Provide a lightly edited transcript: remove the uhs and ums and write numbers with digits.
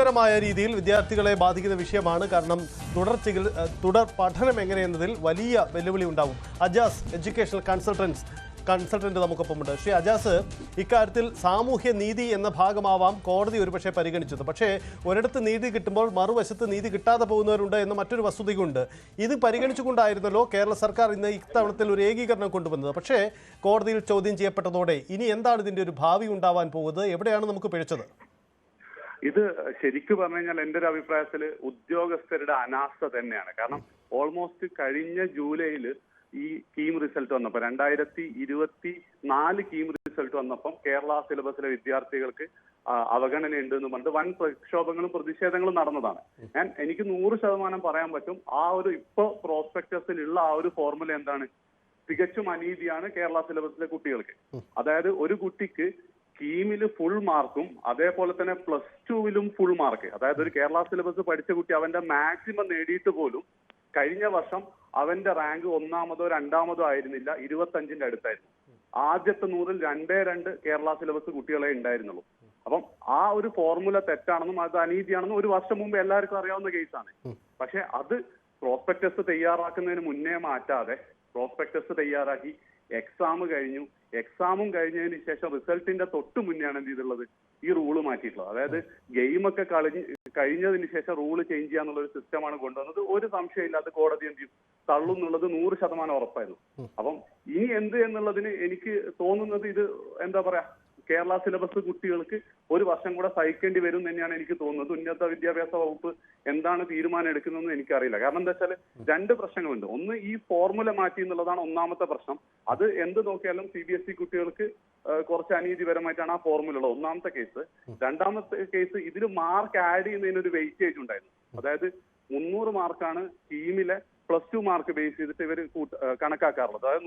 ഗുരുതരമായ രീതിയിൽ വിദ്യാർത്ഥികളെ ബാധിക്കുന്ന വിഷയമാണ്. കാരണം തുടർ പഠനം എങ്ങനെയെന്നതിൽ വലിയ വെല്ലുവിളി ഉണ്ടാവും. അജാസ് എഡ്യൂക്കേഷണൽ കൺസൾട്ടന്റ് നമുക്കൊപ്പമുണ്ട്. ശ്രീ അജാസ്, ഇക്കാര്യത്തിൽ സാമൂഹ്യ നീതി എന്ന ഭാഗമാവാം കോടതി ഒരുപക്ഷെ പരിഗണിച്ചത്. പക്ഷേ ഒരിടത്ത് നീതി കിട്ടുമ്പോൾ മറുവശത്ത് നീതി കിട്ടാതെ പോകുന്നവരുണ്ട് എന്ന മറ്റൊരു വസ്തുതയുണ്ട്. ഇത് പരിഗണിച്ചുകൊണ്ടായിരുന്നല്ലോ കേരള സർക്കാർ ഇന്ന് ഇത്തവണത്തിൽ ഒരു ഏകീകരണം കൊണ്ടുവന്നത്. പക്ഷേ കോടതിയിൽ ചോദ്യം ചെയ്യപ്പെട്ടതോടെ ഇനി എന്താണ് ഇതിൻ്റെ ഒരു ഭാവി ഉണ്ടാവാൻ പോകുന്നത്? എവിടെയാണ് നമുക്ക് പിഴച്ചത്? ഇത് ശരിക്കും പറഞ്ഞു കഴിഞ്ഞാൽ എൻ്റെ ഒരു അഭിപ്രായത്തിൽ ഉദ്യോഗസ്ഥരുടെ അനാസ്ഥ തന്നെയാണ്. കാരണം ഓൾമോസ്റ്റ് കഴിഞ്ഞ ജൂലൈയിൽ ഈ കീം റിസൾട്ട് വന്നപ്പോൾ 2024 കീം റിസൾട്ട് വന്നപ്പം കേരള സിലബസിലെ വിദ്യാർത്ഥികൾക്ക് അവഗണന ഉണ്ട് എന്ന് പറഞ്ഞിട്ട് വൻ പ്രക്ഷോഭങ്ങളും പ്രതിഷേധങ്ങളും നടന്നതാണ്. എനിക്ക് 100% പറയാൻ പറ്റും, ആ ഒരു ഇപ്പൊ പ്രോസ്പെക്ടസിലുള്ള ആ ഒരു ഫോർമുല എന്താണ്? തികച്ചും അനീതിയാണ് കേരള സിലബസിലെ കുട്ടികൾക്ക്. അതായത് ഒരു കുട്ടിക്ക് കീമില് ഫുൾ മാർക്കും അതേപോലെ തന്നെ +2-ലും ഫുൾ മാർക്ക്, അതായത് ഒരു കേരള സിലബസ് പഠിച്ച കുട്ടി അവന്റെ മാക്സിമം നേടിയിട്ട് പോലും കഴിഞ്ഞ വർഷം അവന്റെ റാങ്ക് 1-മോ 2-മോ ആയിരുന്നില്ല, 25-ന്റെ അടുത്തായിരുന്നു. ആദ്യത്തെ 100-ൽ 2 കേരള സിലബസ് കുട്ടികളെ ഉണ്ടായിരുന്നുള്ളൂ. അപ്പം ആ ഒരു ഫോർമുല തെറ്റാണെന്നും അത് അനീതിയാണെന്നും ഒരു വർഷം മുമ്പ് എല്ലാവർക്കും അറിയാവുന്ന കേസാണ്. പക്ഷെ അത് പ്രോസ്പെക്ടസ് തയ്യാറാക്കുന്നതിന് മുന്നേ മാറ്റാതെ പ്രോസ്പെക്ടസ് തയ്യാറാക്കി എക്സാമും കഴിഞ്ഞതിന് ശേഷം റിസൾട്ടിന്റെ തൊട്ട് മുന്നെയാണ് എന്ത് ചെയ്തിട്ടുള്ളത്? ഈ റൂള് മാറ്റിയിട്ടുള്ളത്. അതായത് ഗെയിമൊക്കെ കഴിഞ്ഞതിന് ശേഷം റൂള് ചേഞ്ച് ചെയ്യാന്നുള്ള ഒരു സിസ്റ്റമാണ് കൊണ്ടുവന്നത്. ഒരു സംശയമില്ലാതെ കോടതി എന്ത് ചെയ്യും? തള്ളുന്നുള്ളത് 100% ഉറപ്പായിരുന്നു. അപ്പം ഇനി എന്ത് എന്നുള്ളതിന് എനിക്ക് തോന്നുന്നത് ഇത് എന്താ പറയാ, കേരള സിലബസ് കുട്ടികൾക്ക് ഒരു വർഷം കൂടെ സഹിക്കേണ്ടി വരും തന്നെയാണ് എനിക്ക് തോന്നുന്നത്. ഉന്നത വിദ്യാഭ്യാസ വകുപ്പ് എന്താണ് തീരുമാനം എടുക്കുന്നതെന്ന് എനിക്കറിയില്ല. കാരണം എന്താ വെച്ചാൽ 2 പ്രശ്നങ്ങളുണ്ട്. ഒന്ന്, ഈ ഫോർമുല മാറ്റി എന്നുള്ളതാണ് ഒന്നാമത്തെ പ്രശ്നം. അത് എന്ത് നോക്കിയാലും CBSE കുട്ടികൾക്ക് കുറച്ച് അനീതിപരമായിട്ടാണ് ആ ഫോർമുല ഉള്ളത്, ഒന്നാമത്തെ കേസ്. രണ്ടാമത്തെ കേസ്, ഇതിൽ മാർക്ക് ആഡ് ചെയ്യുന്നതിനൊരു വെയിറ്റേജ് ഉണ്ടായിരുന്നു. അതായത് 300 മാർക്കാണ് ടീമിലെ +2 മാർക്ക് ബേസ് ചെയ്തിട്ട് ഇവർ കണക്കാക്കാറുള്ളത്. അതായത്